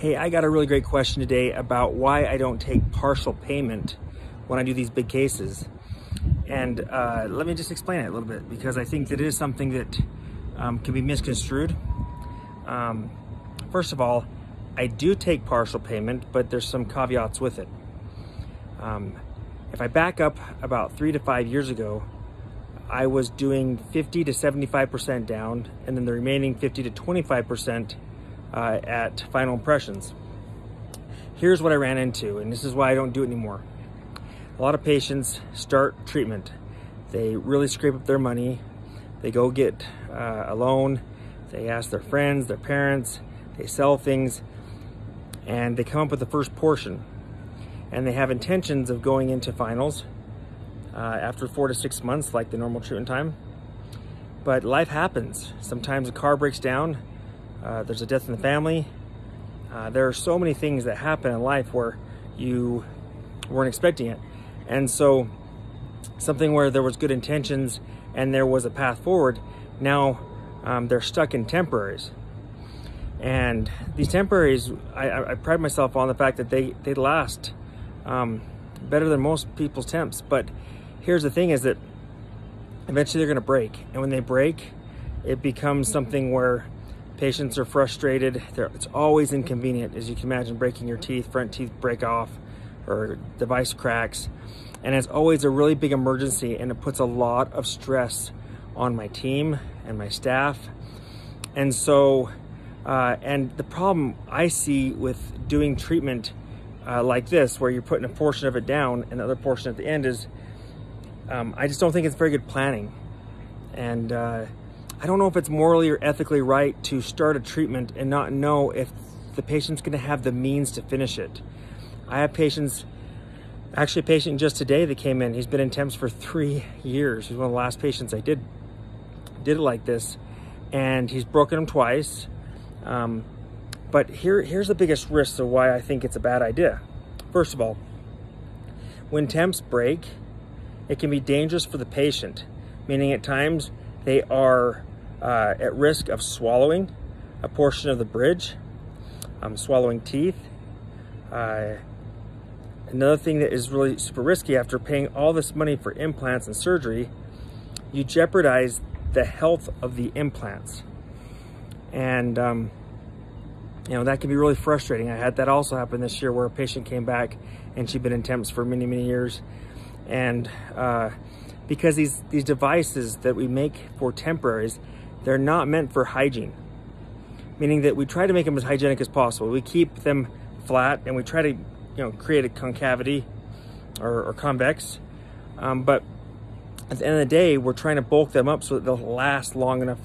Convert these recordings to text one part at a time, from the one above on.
Hey, I got a really great question today about why I don't take partial payment when I do these big cases. And let me just explain it a little bit, because I think that it is something that can be misconstrued. First of all, I do take partial payment, but there's some caveats with it. If I back up about 3 to 5 years ago, I was doing 50 to 75% down, and then the remaining 50 to 25% at final impressions. Here's what I ran into, and this is why I don't do it anymore. A lot of patients start treatment. They really scrape up their money. They go get a loan. They ask their friends, their parents. They sell things, and they come up with the first portion. And they have intentions of going into finals after 4 to 6 months, like the normal treatment time. But life happens. Sometimes a car breaks down. There's a death in the family. There are so many things that happen in life where you weren't expecting it. And so something where there was good intentions and there was a path forward, now they're stuck in temporaries. And these temporaries, I pride myself on the fact that they last better than most people's temps. But here's the thing, is that eventually they're gonna break. And when they break, it becomes something where patients are frustrated. It's always inconvenient, as you can imagine, breaking your teeth, front teeth break off, or device cracks. And it's always a really big emergency, and it puts a lot of stress on my team and my staff. And so, and the problem I see with doing treatment like this, where you're putting a portion of it down and the other portion at the end, is I just don't think it's very good planning. And I don't know if it's morally or ethically right to start a treatment and not know if the patient's gonna have the means to finish it. I have patients, actually a patient just today that came in, he's been in temps for 3 years. He's one of the last patients I did it like this, and he's broken them twice. But here's the biggest risk of why I think it's a bad idea. First of all, when temps break, it can be dangerous for the patient, meaning at times they are at risk of swallowing a portion of the bridge, swallowing teeth. Another thing that is really super risky, after paying all this money for implants and surgery, you jeopardize the health of the implants. And you know, that can be really frustrating. I had that also happen this year, where a patient came back and she'd been in temps for many, many years. And because these devices that we make for temporaries, they're not meant for hygiene, meaning that we try to make them as hygienic as possible. We keep them flat, and we try to, create a concavity or convex. But at the end of the day, we're trying to bulk them up so that they'll last long enough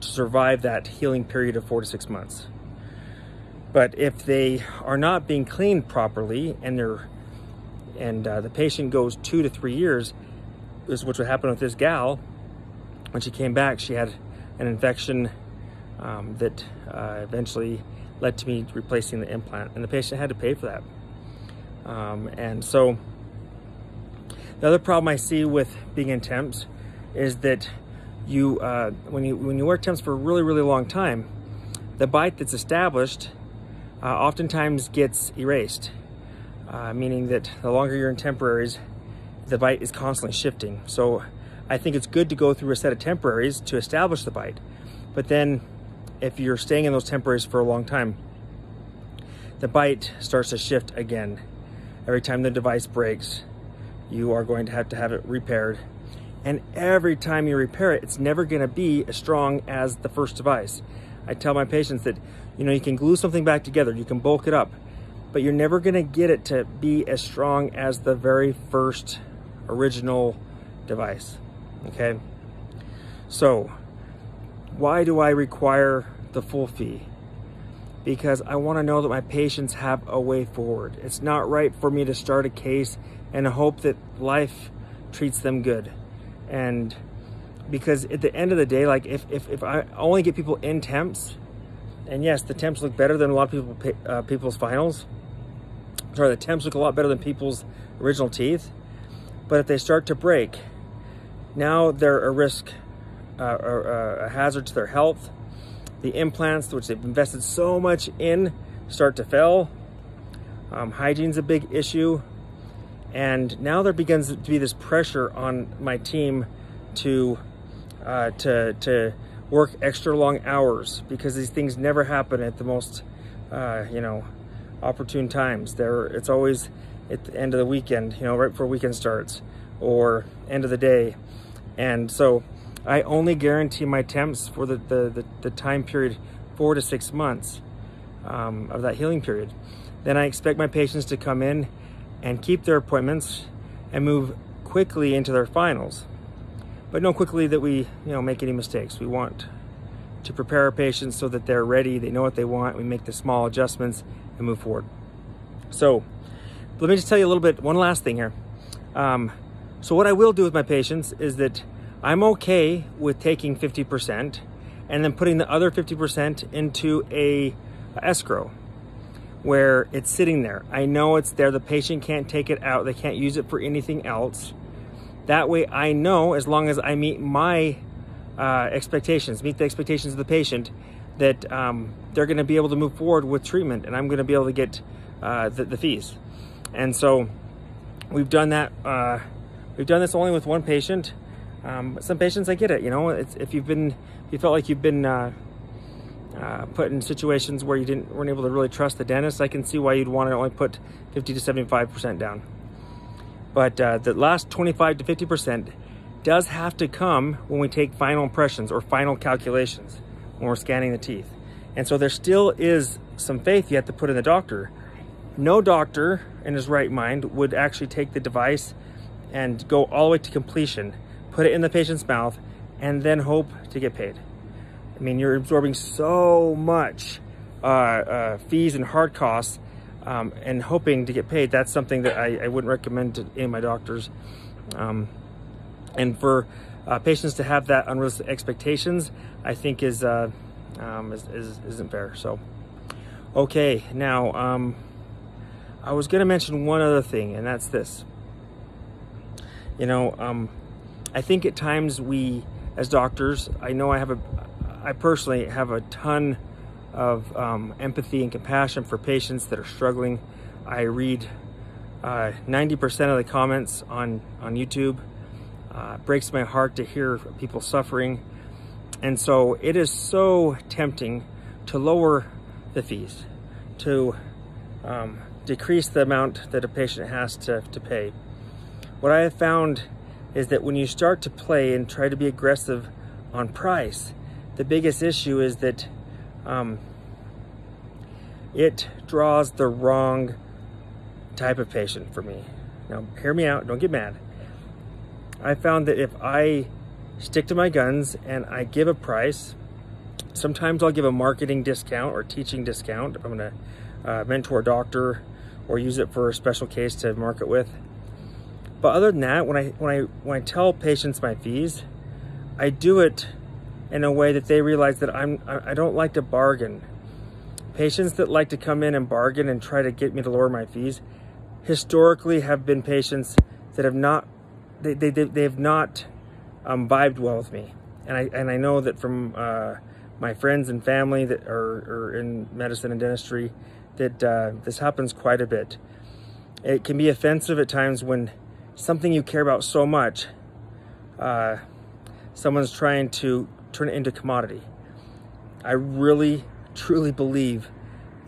to survive that healing period of 4 to 6 months. But if they are not being cleaned properly, and the patient goes 2 to 3 years, which would happen with this gal. When she came back, she had an infection that eventually led to me replacing the implant, and the patient had to pay for that. And so the other problem I see with being in temps is that when you wear temps for a really, really long time, the bite that's established oftentimes gets erased, meaning that the longer you're in temporaries, the bite is constantly shifting. So I think it's good to go through a set of temporaries to establish the bite. But then if you're staying in those temporaries for a long time, the bite starts to shift again. Every time the device breaks, you are going to have it repaired. And every time you repair it, it's never gonna be as strong as the first device. I tell my patients that, you can glue something back together, you can bulk it up, but you're never gonna get it to be as strong as the very first original device, okay? So why do I require the full fee? Because I wanna know that my patients have a way forward. It's not right for me to start a case and hope that life treats them good. And because at the end of the day, like if I only get people in temps, and yes, the temps look better than a lot of people's finals. Sorry, the temps look a lot better than people's original teeth. But if they start to break, now they're a risk, or a hazard to their health. The implants, which they've invested so much in, start to fail. Hygiene's a big issue. And now there begins to be this pressure on my team to work extra long hours, because these things never happen at the most, opportune times. It's always at the end of the weekend, right before weekend starts, or end of the day. And so I only guarantee my temps for the time period 4 to 6 months of that healing period. Then I expect my patients to come in and keep their appointments and move quickly into their finals. But not quickly that we make any mistakes. We want to prepare our patients so that they're ready, they know what they want, we make the small adjustments and move forward. So let me just tell you a little bit, one last thing here. So what I will do with my patients is that I'm okay with taking 50% and then putting the other 50% into a escrow, where it's sitting there. I know it's there, the patient can't take it out, they can't use it for anything else. That way I know, as long as I meet my expectations, meet the expectations of the patient, that they're gonna be able to move forward with treatment, and I'm gonna be able to get the fees. And so we've done that. We've done this only with one patient. But some patients, I get it, if you felt like you've been put in situations where you weren't able to really trust the dentist, I can see why you'd want to only put 50 to 75% down. But the last 25 to 50% does have to come when we take final impressions or final calculations when we're scanning the teeth. And so there still is some faith you have to put in the doctor. No doctor in his right mind would actually take the device and go all the way to completion, put it in the patient's mouth, and then hope to get paid. I mean, you're absorbing so much fees and hard costs and hoping to get paid. That's something that I wouldn't recommend to any of my doctors. And for patients to have that unrealistic expectations, I think isn't fair. So, okay, now I was going to mention one other thing, and that's this. I think at times we, as doctors, I personally have a ton of empathy and compassion for patients that are struggling. I read 90% of the comments on YouTube. It breaks my heart to hear people suffering. And so it is so tempting to lower the fees, to decrease the amount that a patient has to pay. What I have found is that when you start to play and try to be aggressive on price, the biggest issue is that it draws the wrong type of patient for me. Now, hear me out, don't get mad. I found that if I stick to my guns and I give a price, sometimes I'll give a marketing discount or teaching discount if I'm gonna mentor a doctor or use it for a special case to market with. But other than that, when I tell patients my fees, I do it in a way that they realize that I don't like to bargain. Patients that like to come in and bargain and try to get me to lower my fees historically have been patients that have not they've not vibed well with me, and I know that from my friends and family that are in medicine and dentistry that this happens quite a bit. It can be offensive at times when something you care about so much, someone's trying to turn it into commodity. I really, truly believe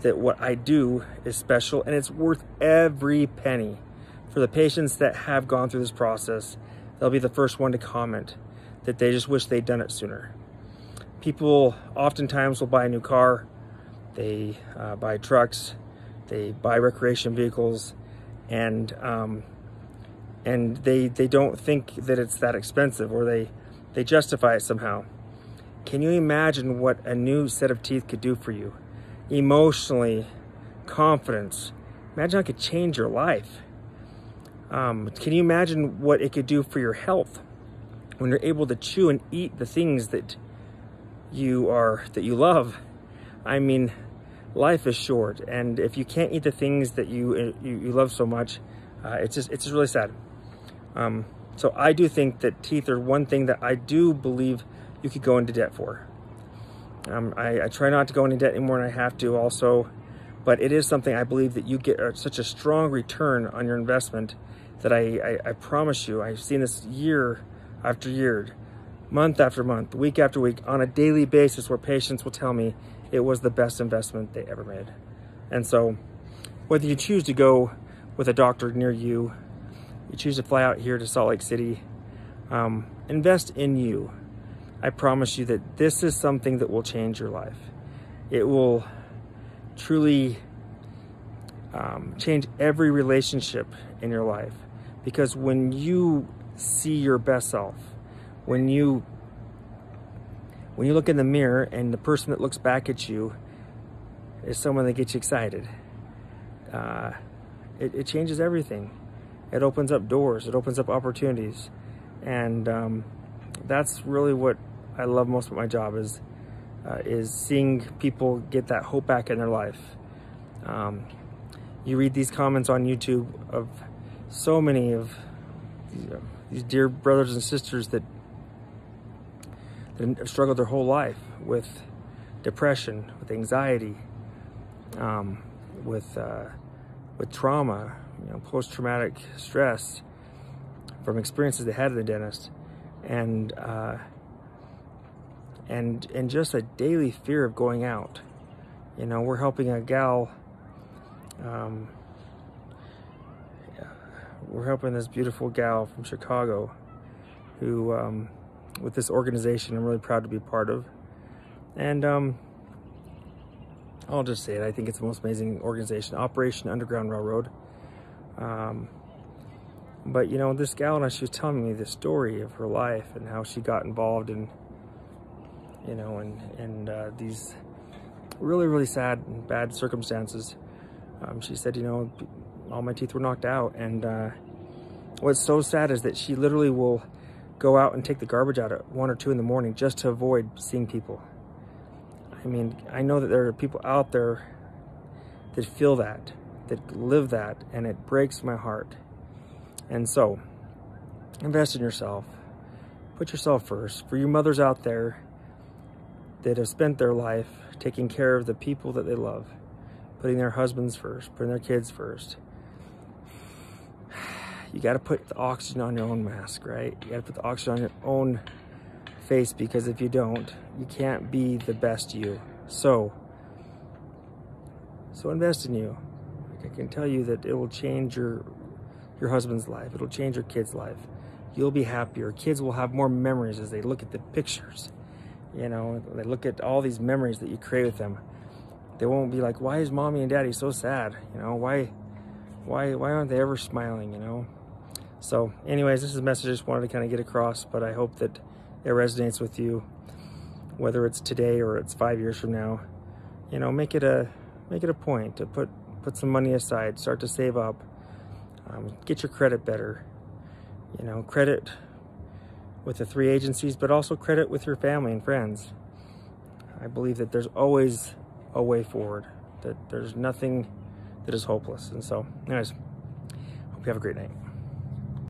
that what I do is special, and it's worth every penny. For the patients that have gone through this process, they'll be the first one to comment that they just wish they'd done it sooner. People oftentimes will buy a new car, they buy trucks, they buy recreation vehicles, and they don't think that it's that expensive, or they justify it somehow. Can you imagine what a new set of teeth could do for you? Emotionally, confidence. Imagine how it could change your life. Can you imagine what it could do for your health when you're able to chew and eat the things that you love? I mean, life is short, and if you can't eat the things that you love so much, it's just really sad. So I do think that teeth are one thing that I do believe you could go into debt for. I try not to go into debt anymore than I have to also, but it is something I believe that you get such a strong return on your investment that I promise you, I've seen this year after year, month after month, week after week, on a daily basis, where patients will tell me it was the best investment they ever made. And so whether you choose to go with a doctor near you, you choose to fly out here to Salt Lake City, invest in you. I promise you that this is something that will change your life. It will truly change every relationship in your life, because when you see your best self, when you look in the mirror and the person that looks back at you is someone that gets you excited, it changes everything. It opens up doors, it opens up opportunities, and that's really what I love most about my job, is seeing people get that hope back in their life. You read these comments on YouTube of so many of these dear brothers and sisters that have struggled their whole life with depression, with anxiety, with trauma, post-traumatic stress from experiences they had at the dentist, and just a daily fear of going out. We're helping a gal, we're helping this beautiful gal from Chicago who, with this organization I'm really proud to be a part of. And I'll just say it, I think it's the most amazing organization, Operation Underground Railroad. But this gal, and she was telling me the story of her life and how she got involved in these really, really sad and bad circumstances. She said, all my teeth were knocked out, and what's so sad is that she literally will go out and take the garbage out at 1 or 2 in the morning just to avoid seeing people. I mean, I know that there are people out there that feel that live that, and it breaks my heart. And so, invest in yourself. Put yourself first. For you mothers out there that have spent their life taking care of the people that they love, putting their husbands first, putting their kids first, you got to put the oxygen on your own mask, right? You got to put the oxygen on your own face, because if you don't, you can't be the best you. So invest in you. I can tell you that it will change your husband's life. It'll change your kid's life. You'll be happier. Kids will have more memories as they look at the pictures. They look at all these memories that you create with them. They won't be like, why is mommy and daddy so sad? Why aren't they ever smiling? So anyways, this is a message I just wanted to kind of get across, but I hope that it resonates with you, whether it's today or it's 5 years from now. Make it a point to put some money aside, start to save up, get your credit better. Credit with the 3 agencies, but also credit with your family and friends. I believe that there's always a way forward, that there's nothing that is hopeless. And so, anyways, hope you have a great night.